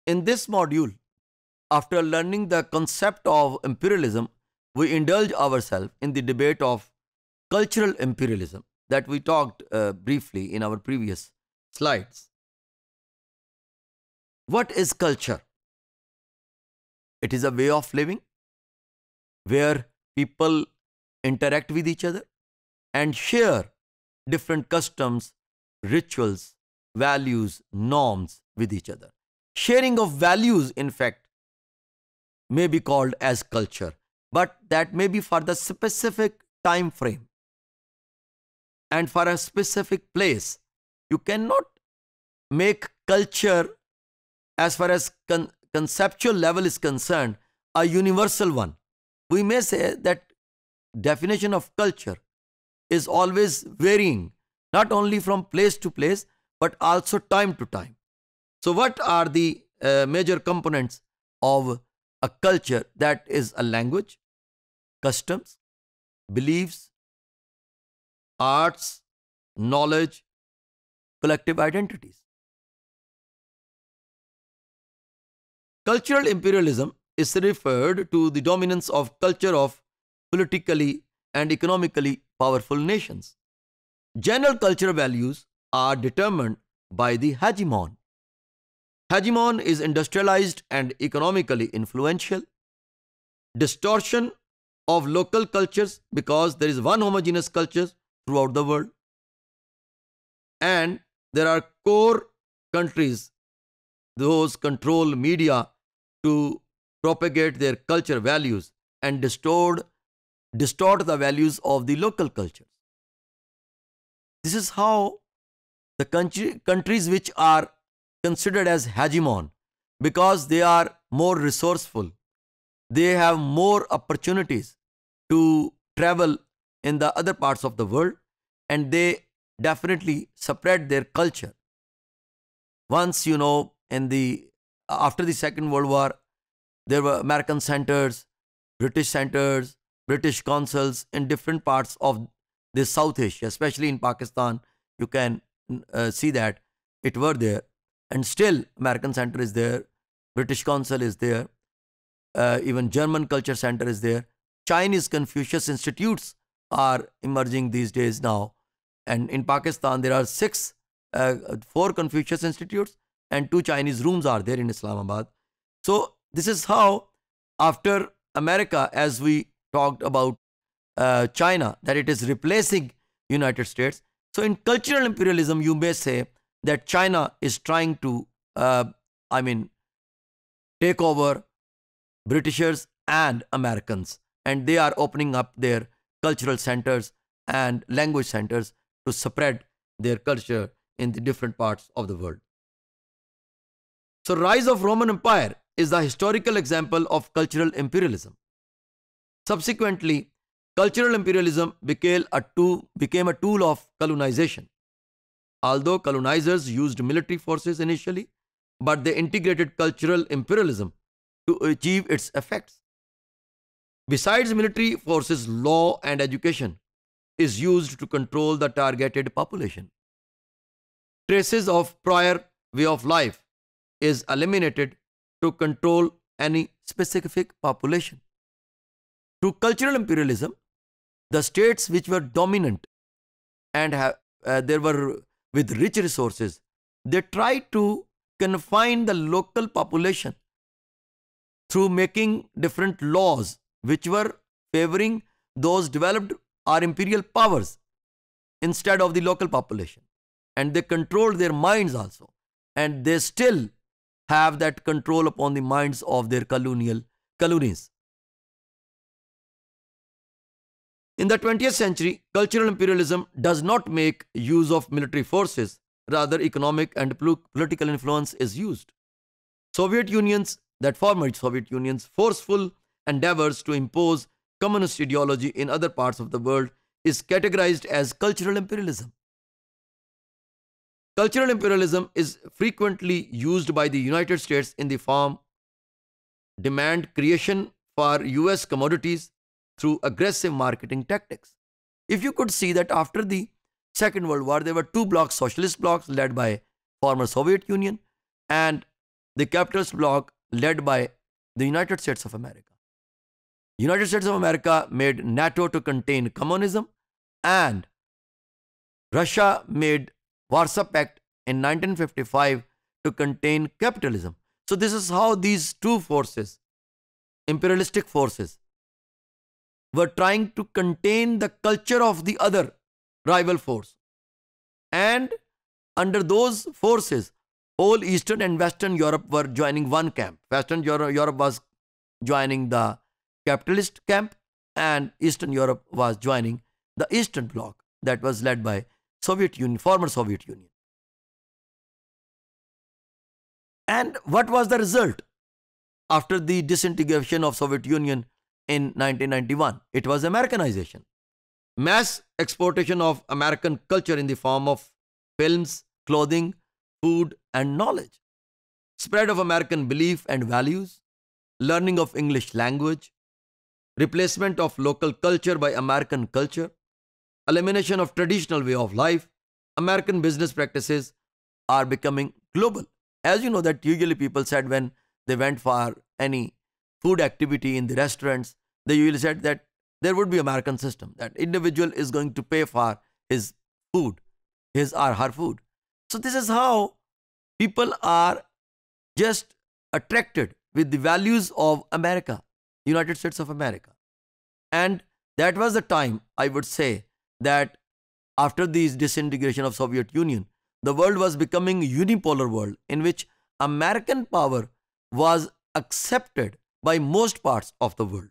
In this module, after learning the concept of imperialism, we indulge ourselves in the debate of cultural imperialism that we talked briefly in our previous slides. What is culture? It is a way of living where people interact with each other and share different customs, rituals, values, norms with each other. Sharing of values, in fact, may be called as culture, but that may be for the specific time frame and for a specific place. You cannot make culture, as far as conceptual level is concerned, a universal one. We may say that definition of culture is always varying, not only from place to place, but also time to time. So, what are the major components of a culture? That is a language, customs, beliefs, arts, knowledge, collective identities. Cultural imperialism is referred to the dominance of culture of politically and economically powerful nations. General cultural values are determined by the hegemon. Hegemon is industrialized and economically influential. Distortion of local cultures because there is one homogeneous culture throughout the world. And there are core countries, those control media to propagate their culture values and distort the values of the local cultures. This is how the countries which are considered as hegemon, because they are more resourceful, they have more opportunities to travel in the other parts of the world, and they definitely spread their culture. Once, in the after the Second World War, there were American centers, British consuls in different parts of the South Asia, especially in Pakistan. You can see that it were there, and still American center is there, British consul is there, even German culture center is there. Chinese Confucius institutes are emerging these days now, and in Pakistan there are four Confucius institutes and two Chinese rooms are there in Islamabad. So this is how, after America, as we talked about China, that it is replacing United States. So in cultural imperialism, you may say that China is trying to, take over Britishers and Americans, and they are opening up their cultural centers and language centers to spread their culture in the different parts of the world. So rise of Roman Empire is the historical example of cultural imperialism. Subsequently, cultural imperialism became a tool of colonization. Although colonizers used military forces initially, but they integrated cultural imperialism to achieve its effects. Besides military forces, law and education is used to control the targeted population. Traces of prior way of life is eliminated to control any specific population. Through cultural imperialism, the states which were dominant and they were with rich resources, they tried to confine the local population through making different laws which were favoring those developed or imperial powers instead of the local population. And they controlled their minds also. And they still have that control upon the minds of their colonies. In the 20th century, cultural imperialism does not make use of military forces, rather economic and political influence is used. Former Soviet Union's forceful endeavors to impose communist ideology in other parts of the world is categorized as cultural imperialism. Cultural imperialism is frequently used by the United States in the form demand creation for US commodities through aggressive marketing tactics. If you could see that after the Second World War, there were two blocks, socialist blocks led by former Soviet Union and the capitalist bloc led by the United States of America. United States of America made NATO to contain communism, and Russia made Warsaw Pact in 1955 to contain capitalism. So this is how these two forces, imperialistic forces, were trying to contain the culture of the other rival force. And under those forces, whole Eastern and Western Europe were joining one camp. Western Europe was joining the capitalist camp, and Eastern Europe was joining the Eastern Bloc that was led by Soviet Union, former Soviet Union. And what was the result after the disintegration of Soviet Union in 1991? It was Americanization. Mass exportation of American culture in the form of films, clothing, food, and knowledge. Spread of American belief and values, learning of English language, replacement of local culture by American culture, elimination of traditional way of life. American business practices are becoming global. As you know that usually people said when they went for any food activity in the restaurants, they usually said that there would be American system, that individual is going to pay for his food, his or her food. So this is how people are just attracted with the values of America, United States of America. And that was the time, I would say, that after the disintegration of Soviet Union, the world was becoming a unipolar world in which American power was accepted by most parts of the world.